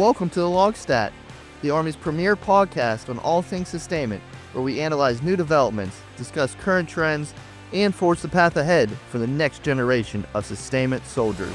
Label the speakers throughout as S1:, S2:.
S1: Welcome to the LOGSTAT, the Army's premier podcast on all things sustainment, where we analyze new developments, discuss current trends, and forge the path ahead for the next generation of sustainment soldiers.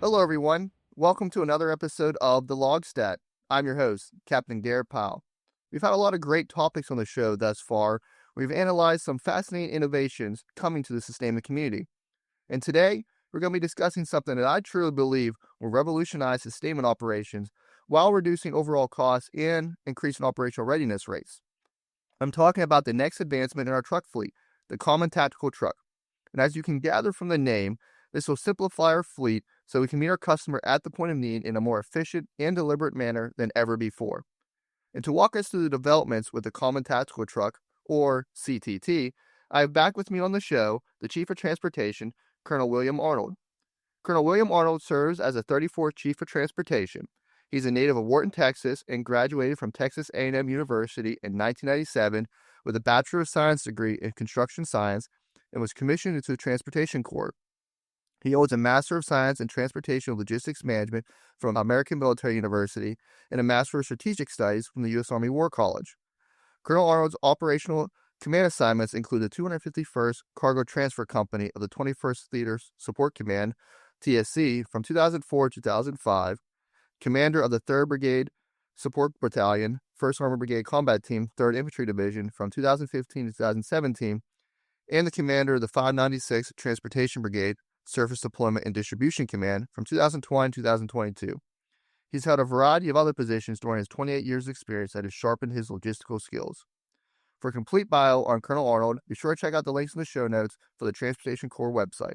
S1: Hello everyone, welcome to another episode of the LOGSTAT. I'm your host, Captain Garett Pyle. We've had a lot of great topics on the show thus far. We've analyzed some fascinating innovations coming to the sustainment community. And today, we're going to be discussing something that I truly believe will revolutionize sustainment operations while reducing overall costs and increasing operational readiness rates. I'm talking about the next advancement in our truck fleet, the Common Tactical Truck. And as you can gather from the name, this will simplify our fleet so we can meet our customer at the point of need in a more efficient and deliberate manner than ever before. And to walk us through the developments with the Common Tactical Truck, or CTT, I have back with me on the show the Chief of Transportation, COL William Arnold. COL William Arnold serves as the 34th Chief of Transportation. He's a native of Wharton, Texas, and graduated from Texas A&M University in 1997 with a Bachelor of Science degree in Construction Science and was commissioned into the Transportation Corps. He holds a Master of Science in Transportation Logistics Management from American Military University and a Master of Strategic Studies from the U.S. Army War College. Colonel Arnold's operational command assignments include the 251st Cargo Transfer Company of the 21st Theater Support Command, TSC, from 2004 to 2005, Commander of the 3rd Brigade Support Battalion, 1st Armored Brigade Combat Team, 3rd Infantry Division from 2015 to 2017, and the Commander of the 596th Transportation Brigade, Surface Deployment and Distribution Command from 2020 to 2022. He's held a variety of other positions during his 28 years of experience that has sharpened his logistical skills. For a complete bio on Colonel Arnold, be sure to check out the links in the show notes for the Transportation Corps website.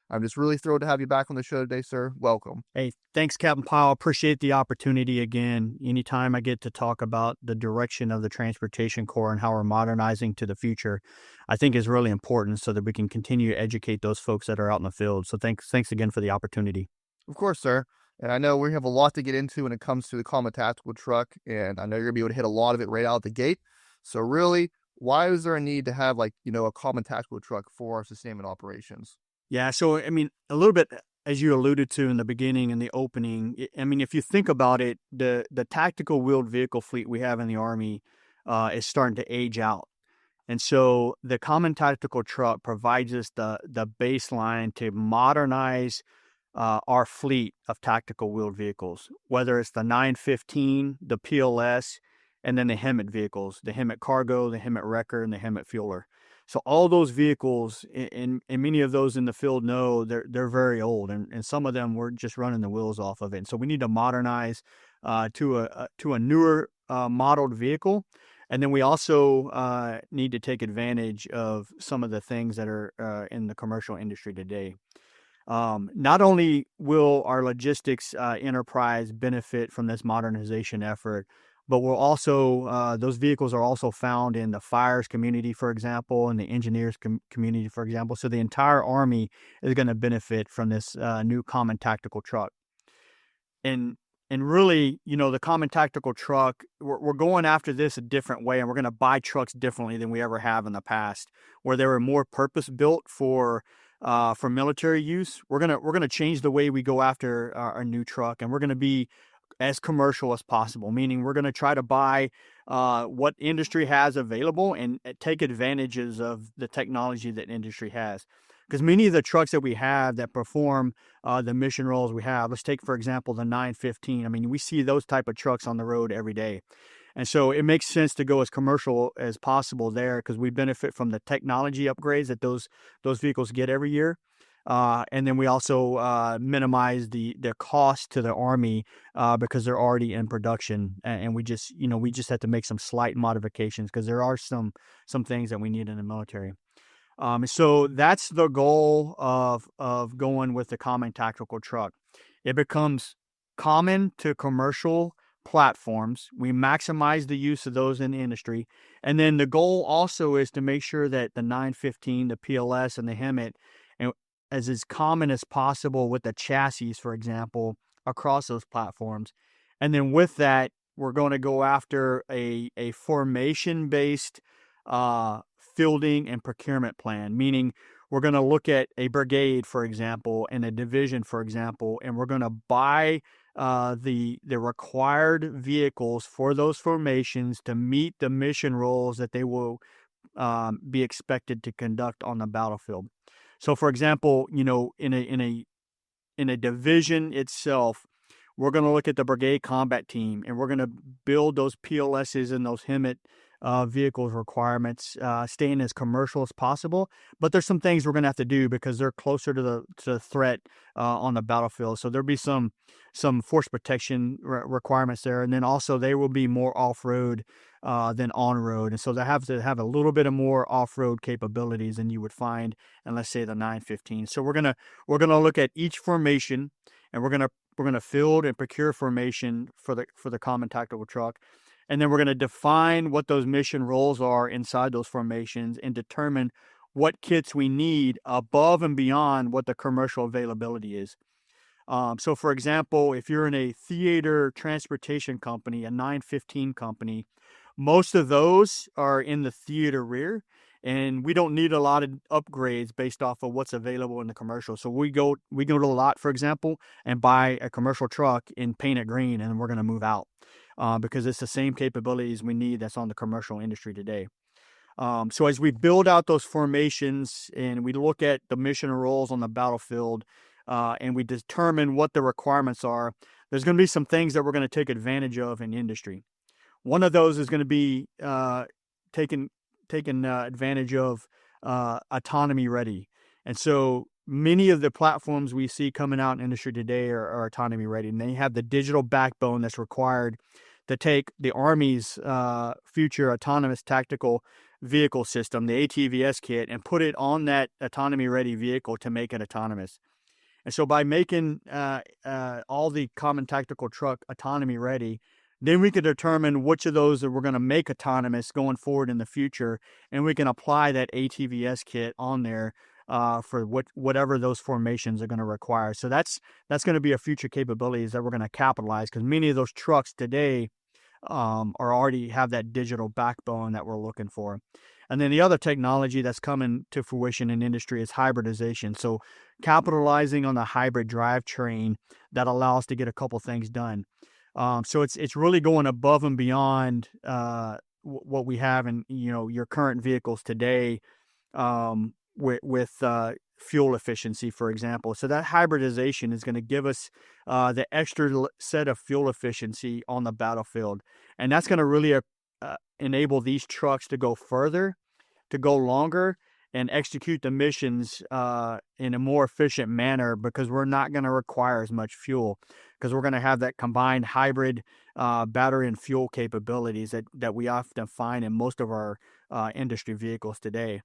S1: I'm just really thrilled to have you back on the show today, sir. Welcome.
S2: Hey, thanks, Captain Pyle. Appreciate the opportunity again. Anytime I get to talk about the direction of the Transportation Corps and how we're modernizing to the future, I think is really important so that we can continue to educate those folks that are out in the field. So thanks again for the opportunity.
S1: Of course, sir. And I know we have a lot to get into when it comes to the Common Tactical Truck, and I know you're going to be able to hit a lot of it right out the gate. So really, why is there a need to have a Common Tactical Truck for our sustainment operations?
S2: Yeah, so, a little bit, as you alluded to in the beginning and the opening, if you think about it, the tactical wheeled vehicle fleet we have in the Army is starting to age out. And so the Common Tactical Truck provides us the baseline to modernize our fleet of tactical wheeled vehicles, whether it's the 915, the PLS, and then the HEMTT vehicles, the HEMTT Cargo, the HEMTT Wrecker, and the HEMTT Fueler. So all those vehicles, and many of those in the field know they're very old, and some of them we're just running the wheels off of it. And so we need to modernize to a newer modeled vehicle, and then we also need to take advantage of some of the things that are in the commercial industry today. Not only will our logistics enterprise benefit from this modernization effort, but we'll also, those vehicles are also found in the fires community, for example, and the engineers community, for example. So the entire Army is going to benefit from this new Common Tactical Truck. And really, the Common Tactical Truck, we're going after this a different way, and we're going to buy trucks differently than we ever have in the past, where they were more purpose-built for military use. We're gonna change the way we go after our new truck, and we're going to be as commercial as possible, meaning we're going to try to buy what industry has available and take advantages of the technology that industry has. Because many of the trucks that we have that perform the mission roles we have, let's take, for example, the 915. We see those type of trucks on the road every day. And so it makes sense to go as commercial as possible there because we benefit from the technology upgrades that those vehicles get every year. And then we also minimize the cost to the Army because they're already in production, and we just have to make some slight modifications because there are some things that we need in the military. So that's the goal of going with the Common Tactical Truck. It becomes common to commercial platforms. We maximize the use of those in the industry, and then the goal also is to make sure that the 915, the PLS, and the HEMTT as common as possible with the chassis, for example, across those platforms. And then with that, we're going to go after a formation-based fielding and procurement plan, meaning we're going to look at a brigade, for example, and a division, for example, and we're going to buy the required vehicles for those formations to meet the mission roles that they will be expected to conduct on the battlefield. So, for example, in a division itself, we're going to look at the brigade combat team, and we're going to build those PLSs and those HEMT vehicles requirements, staying as commercial as possible. But there's some things we're going to have to do because they're closer to the threat on the battlefield. So there'll be some force protection requirements there, and then also they will be more off-road than on-road, and so they have to have a little bit of more off-road capabilities than you would find in, let's say, the 915. So we're gonna look at each formation, and we're gonna field and procure formation for the common tactical truck. And then we're going to define what those mission roles are inside those formations and determine what kits we need above and beyond what the commercial availability is. So, for example, if you're in a theater transportation company, a 915 company, most of those are in the theater rear, and we don't need a lot of upgrades based off of what's available in the commercial. So we go to the lot, for example, and buy a commercial truck and paint it green, and we're going to move out because it's the same capabilities we need that's on the commercial industry today. So as we build out those formations and we look at the mission roles on the battlefield, and we determine what the requirements are, there's going to be some things that we're going to take advantage of in industry. One of those is going to be taking advantage of autonomy ready. And so many of the platforms we see coming out in industry today are autonomy ready, and they have the digital backbone that's required to take the Army's future autonomous tactical vehicle system, the ATVS kit, and put it on that autonomy ready vehicle to make it autonomous. And so by making all the common tactical truck autonomy ready, then we can determine which of those that we're going to make autonomous going forward in the future, and we can apply that ATVS kit on there for whatever those formations are going to require. So that's going to be a future capabilities that we're going to capitalize, because many of those trucks today are already have that digital backbone that we're looking for. And then the other technology that's coming to fruition in industry is hybridization. So capitalizing on the hybrid drivetrain that allows to get a couple things done. So it's really going above and beyond what we have in your current vehicles today with fuel efficiency, for example. So that hybridization is going to give us the extra set of fuel efficiency on the battlefield, and that's going to really enable these trucks to go further, to go longer, and execute the missions in a more efficient manner, because we're not going to require as much fuel, because we're going to have that combined hybrid battery and fuel capabilities that we often find in most of our industry vehicles today.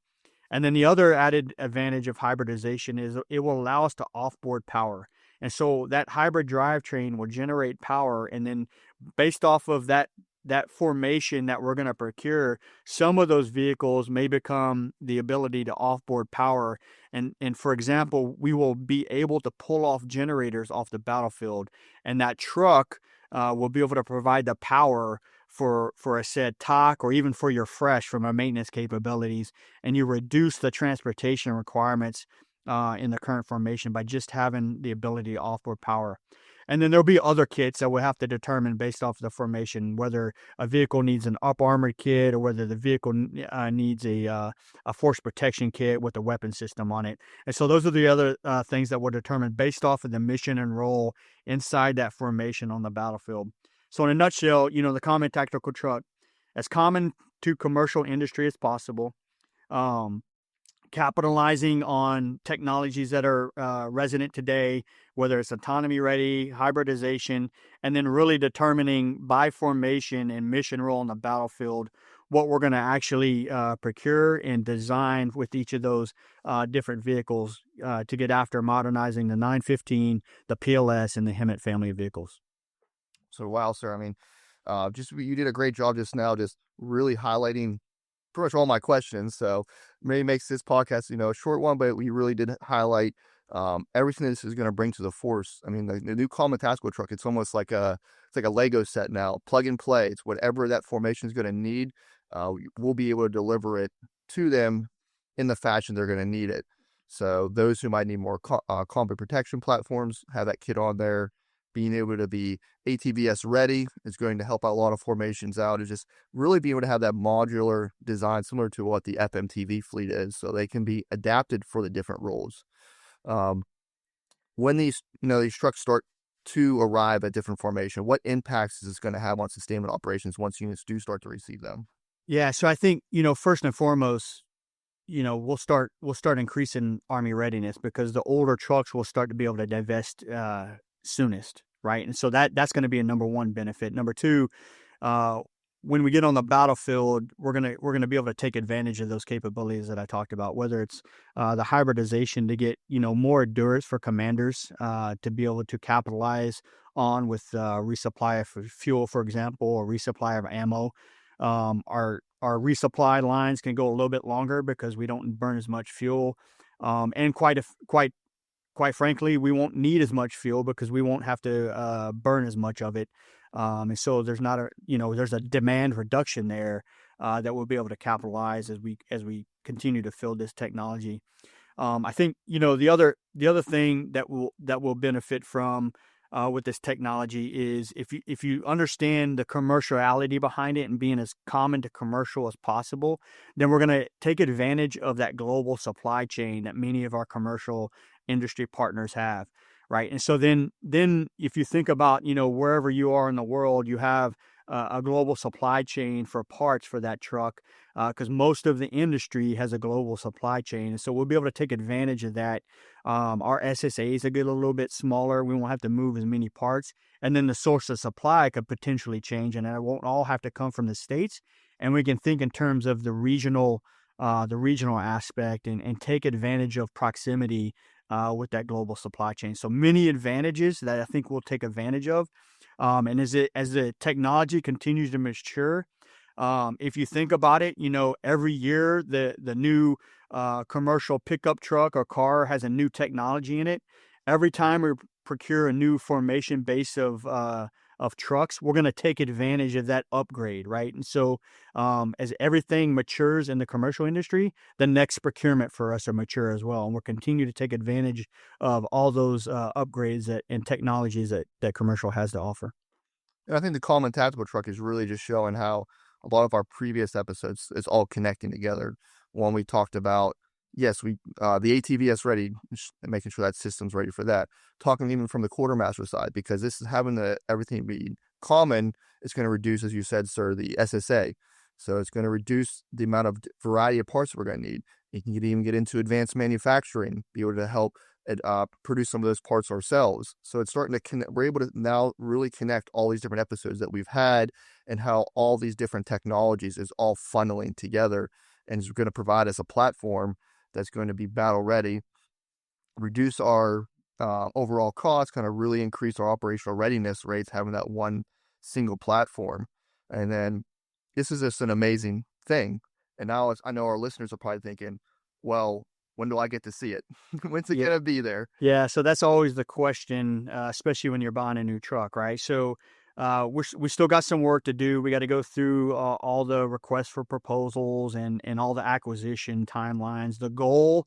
S2: And then the other added advantage of hybridization is it will allow us to offboard power. And so that hybrid drivetrain will generate power, and then based off of that formation that we're going to procure, some of those vehicles may become the ability to offboard power. And for example, we will be able to pull off generators off the battlefield, and that truck will be able to provide the power for a said TOC, or even for your fresh from our maintenance capabilities, and you reduce the transportation requirements in the current formation by just having the ability to offboard power. And then there'll be other kits that we'll have to determine based off of the formation, whether a vehicle needs an up armored kit, or whether the vehicle needs a force protection kit with a weapon system on it. And so those are the other things that we'll determine based off of the mission and role inside that formation on the battlefield. So in a nutshell, the common tactical truck, as common to commercial industry as possible, capitalizing on technologies that are resident today, whether it's autonomy ready, hybridization, and then really determining by formation and mission role on the battlefield what we're going to actually procure and design with each of those different vehicles to get after modernizing the 915, the PLS, and the HEMT family of vehicles.
S1: So, wow, sir. I mean, you did a great job just now, just really highlighting pretty much all my questions. So maybe makes this podcast, a short one, but we really did highlight Everything this is going to bring to the force. I mean, the new common tactical truck, it's almost like a Lego set now, plug and play. It's whatever that formation is going to need. We'll be able to deliver it to them in the fashion they're going to need it. So those who might need more combat protection platforms have that kit on there. Being able to be ATVS ready is going to help out a lot of formations out. Is just really being able to have that modular design similar to what the FMTV fleet is, so they can be adapted for the different roles. When these trucks start to arrive at different formation, what impacts is this going to have on sustainment operations once units do start to receive them?
S2: Yeah, so I think, first and foremost, we'll start increasing Army readiness, because the older trucks will start to be able to divest soonest, right? And so that's going to be a number one benefit. Number two, when we get on the battlefield, we're gonna be able to take advantage of those capabilities that I talked about, whether it's the hybridization to get more endurance for commanders to be able to capitalize on with resupply of fuel, for example, or resupply of ammo. Our resupply lines can go a little bit longer because we don't burn as much fuel, and quite frankly, we won't need as much fuel because we won't have to burn as much of it. And so there's there's a demand reduction there that we'll be able to capitalize as we continue to fill this technology. I think the other thing that will benefit from with this technology is if you understand the commerciality behind it and being as common to commercial as possible, then we're going to take advantage of that global supply chain that many of our commercial industry partners have, right? And so then if you think about wherever you are in the world, you have a global supply chain for parts for that truck, because most of the industry has a global supply chain, and so we'll be able to take advantage of that. Our SSAs will get a little bit smaller. We won't have to move as many parts, and then the source of supply could potentially change, and it won't all have to come from the States. And we can think in terms of the regional aspect and take advantage of proximity with that global supply chain. So many advantages that I think we'll take advantage of. And as the technology continues to mature, if you think about it, every year the new commercial pickup truck or car has a new technology in it. Every time we procure a new formation base of trucks, we're going to take advantage of that upgrade, right? And so as everything matures in the commercial industry, the next procurement for us are mature as well. And we'll continue to take advantage of all those upgrades and technologies that commercial has to offer.
S1: And I think the common tactical truck is really just showing how a lot of our previous episodes is all connecting together. One, we talked about, yes, the ATVS ready, making sure that system's ready for that. Talking even from the quartermaster side, because this is having everything be common, it's going to reduce, as you said, sir, the SSA. So it's going to reduce the amount of variety of parts we're going to need. You can even get into advanced manufacturing, be able to help produce some of those parts ourselves. So it's starting to connect. We're able to now really connect all these different episodes that we've had and how all these different technologies is all funneling together, and is going to provide us a platform that's going to be battle ready, reduce our overall costs, kind of really increase our operational readiness rates, having that one single platform. And then this is just an amazing thing. And now I know our listeners are probably thinking, well, when do I get to see it? When's it going to be there?
S2: Yeah, so that's always the question, especially when you're buying a new truck, right? So we still got some work to do. We got to go through all the requests for proposals and all the acquisition timelines. The goal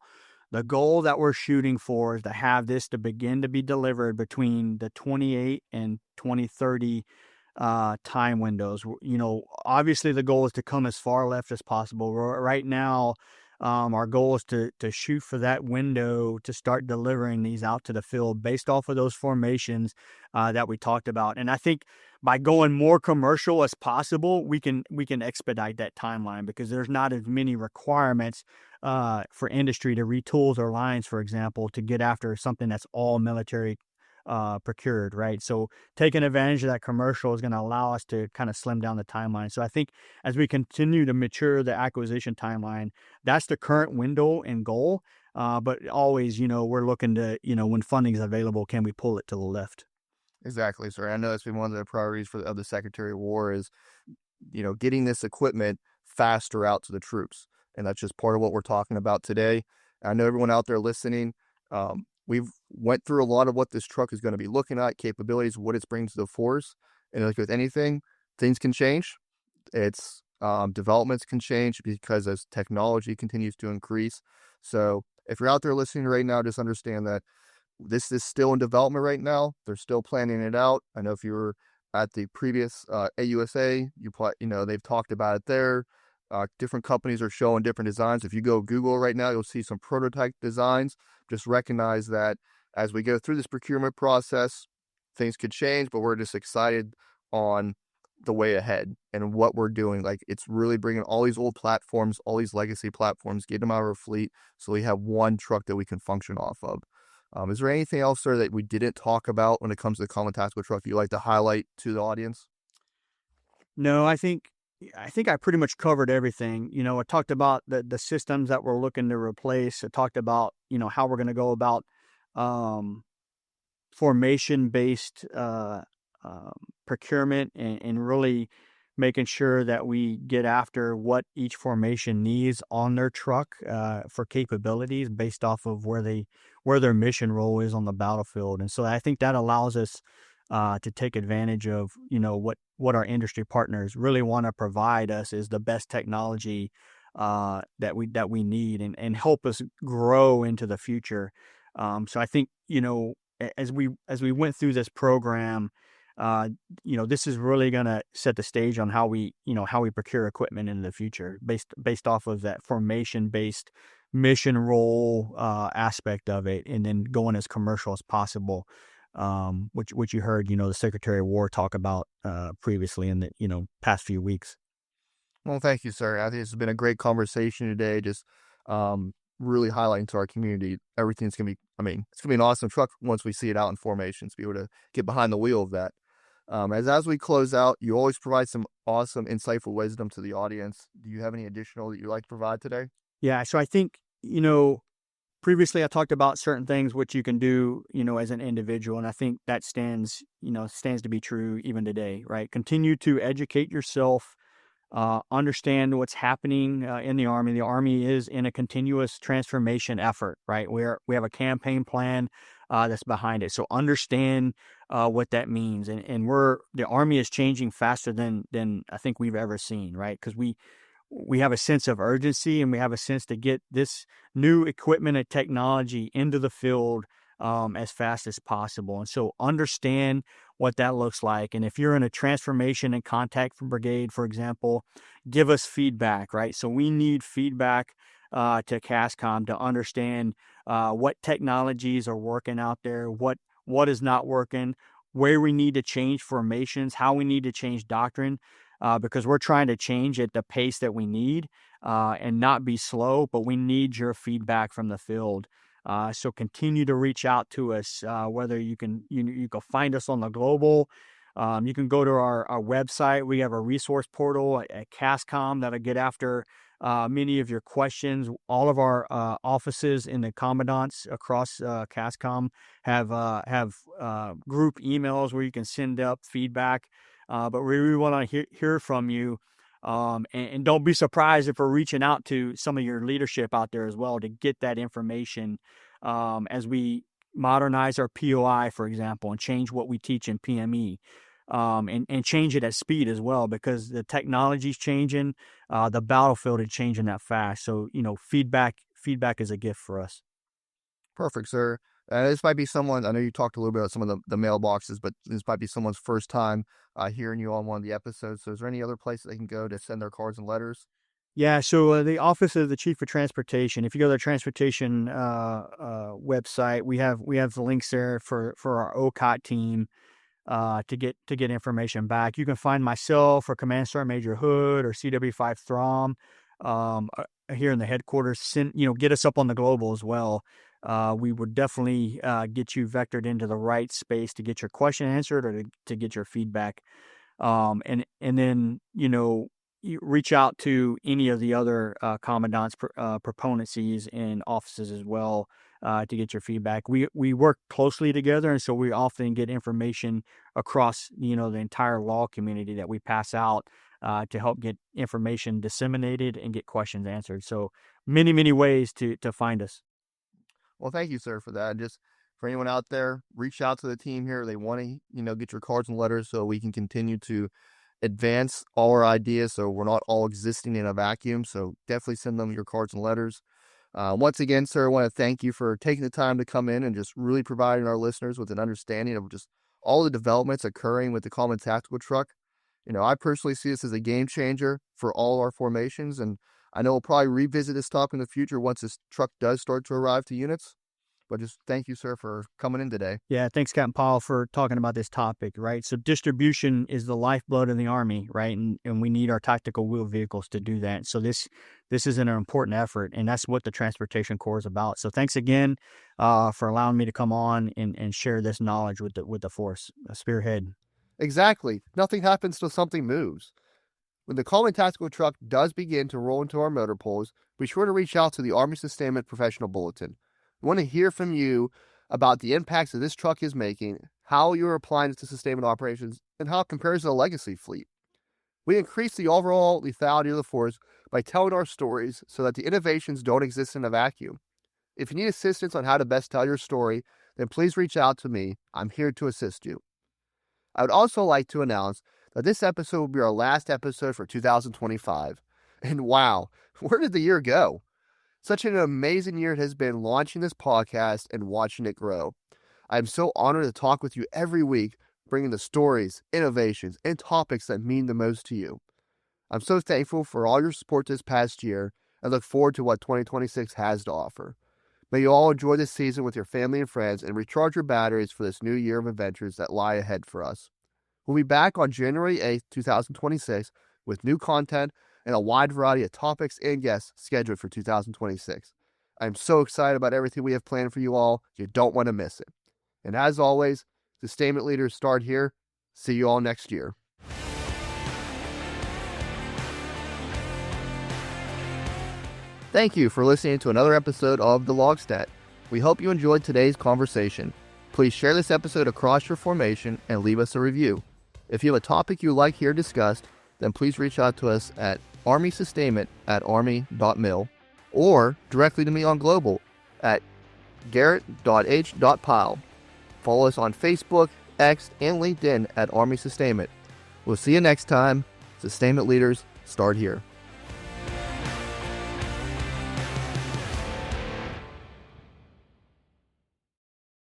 S2: that we're shooting for is to have this to begin to be delivered between the 28 and 2030 time windows. Obviously the goal is to come as far left as possible. Right now, our goal is to shoot for that window to start delivering these out to the field based off of those formations that we talked about. And I think by going more commercial as possible, we can expedite that timeline, because there's not as many requirements for industry to retool their lines, for example, to get after something that's all military procured, right? So taking advantage of that commercial is going to allow us to kind of slim down the timeline. So I think as we continue to mature the acquisition timeline, that's the current window and goal. But always, we're looking to, when funding is available, can we pull it to the left?
S1: Exactly, sir. I know that's been one of the priorities of the Secretary of War is, getting this equipment faster out to the troops. And that's just part of what we're talking about today. I know everyone out there listening, we've went through a lot of what this truck is going to be looking at, capabilities, what it's bringing to the force. And like with anything, things can change. Its developments can change because as technology continues to increase. So if you're out there listening right now, just understand that this is still in development right now. They're still planning it out. I know if you were at the previous AUSA, they've talked about it there. Different companies are showing different designs. If you go Google right now, you'll see some prototype designs. Just recognize that as we go through this procurement process, things could change, but we're just excited on the way ahead and what we're doing. Like, it's really bringing all these old platforms, all these legacy platforms, get them out of our fleet so we have one truck that we can function off of. Is there anything else, sir, that we didn't talk about when it comes to the common tactical truck you'd like to highlight to the audience?
S2: No, I pretty much covered everything. I talked about the systems that we're looking to replace. I talked about, how we're going to go about formation-based procurement and really making sure that we get after what each formation needs on their truck for capabilities based off of where their mission role is on the battlefield. And so I think that allows us to take advantage of, what our industry partners really want to provide us is the best technology that we need and help us grow into the future. So I think, as we went through this program, this is really going to set the stage on how we procure equipment in the future based off of that formation-based mission role aspect of it, and then going as commercial as possible, which you heard, the Secretary of War talk about previously in the, past few weeks.
S1: Well, thank you, sir. I think this has been a great conversation today. Just really highlighting to our community everything's going to be, it's going to be an awesome truck once we see it out in formation, to be able to get behind the wheel of that. As we close out, you always provide some awesome, insightful wisdom to the audience. Do you have any additional that you'd like to provide today?
S2: Yeah, so I think, previously I talked about certain things which you can do, as an individual, and I think that stands to be true even today, right? Continue to educate yourself, understand what's happening in the Army. The Army is in a continuous transformation effort, right? We have a campaign plan that's behind it. So understand what that means. And the Army is changing faster than I think we've ever seen, right? Because we have a sense of urgency, and we have a sense to get this new equipment and technology into the field as fast as possible. And so understand what that looks like. And if you're in a transformation and contact brigade, for example, give us feedback, right? So we need feedback to CASCOM to understand what technologies are working out there, what is not working, where we need to change formations, how we need to change doctrine, because we're trying to change at the pace that we need and not be slow, but we need your feedback from the field. So continue to reach out to us, whether you can find us on the global. You can go to our website. We have a resource portal at CASCOM that'll get after many of your questions. All of our offices in the commandants across CASCOM have group emails where you can send up feedback. But we really want to hear from you. And don't be surprised if we're reaching out to some of your leadership out there as well to get that information as we modernize our POI, for example, and change what we teach in PME, and change it at speed as well, because the technology's changing, the battlefield is changing that fast. So, feedback is a gift for us.
S1: Perfect, sir. This might be someone, I know you talked a little bit about some of the mailboxes, but this might be someone's first time hearing you on one of the episodes. So is there any other place they can go to send their cards and letters?
S2: Yeah, so the Office of the Chief of Transportation, if you go to the transportation website, we have the links there for our OCOT team to get information back. You can find myself or Command Sergeant Major Hood or CW5 Throm here in the headquarters. Get us up on the global as well. We would definitely get you vectored into the right space to get your question answered or to get your feedback. And then, you reach out to any of the other commandants, proponencies and offices as well to get your feedback. We work closely together, and so we often get information across, the entire law community that we pass out to help get information disseminated and get questions answered. So many, many ways to find us.
S1: Well, thank you, sir, for that. Just For anyone out there, reach out to the team here. They want to, get your cards and letters so we can continue to advance all our ideas so we're not all existing in a vacuum. So definitely send them your cards and letters. Once again, sir, I want to thank you for taking the time to come in and just really providing our listeners with an understanding of just all the developments occurring with the Common Tactical Truck. I personally see this as a game changer for all our formations, and I know we'll probably revisit this topic in the future once this truck does start to arrive to units. But just thank you, sir, for coming in today.
S2: Yeah, thanks, Captain Pyle, for talking about this topic, right? So distribution is the lifeblood of the Army, right? And we need our tactical wheeled vehicles to do that. So this is an important effort, and that's what the Transportation Corps is about. So thanks again for allowing me to come on and share this knowledge with the force. Spearhead.
S1: Exactly. Nothing happens till something moves. When the Common Tactical Truck does begin to roll into our motor pools, be sure to reach out to the Army Sustainment Professional Bulletin. We want to hear from you about the impacts that this truck is making, how you're applying it to sustainment operations, and how it compares to the legacy fleet. We increase the overall lethality of the force by telling our stories so that the innovations don't exist in a vacuum. If you need assistance on how to best tell your story, then please reach out to me. I'm here to assist you. I would also like to announce that this episode will be our last episode for 2025. And wow, where did the year go? Such an amazing year it has been launching this podcast and watching it grow. I am so honored to talk with you every week, bringing the stories, innovations, and topics that mean the most to you. I'm so thankful for all your support this past year and look forward to what 2026 has to offer. May you all enjoy this season with your family and friends and recharge your batteries for this new year of adventures that lie ahead for us. We'll be back on January 8th, 2026 with new content and a wide variety of topics and guests scheduled for 2026. I'm so excited about everything we have planned for you all. You don't want to miss it. And as always, sustainment leaders start here. See you all next year. Thank you for listening to another episode of the LOGSTAT. We hope you enjoyed today's conversation. Please share this episode across your formation and leave us a review. If you have a topic you'd like here discussed, then please reach out to us at armysustainment@army.mil or directly to me on Global at garett.h.pyle. Follow us on Facebook, X, and LinkedIn at Army Sustainment. We'll see you next time. Sustainment leaders, start here.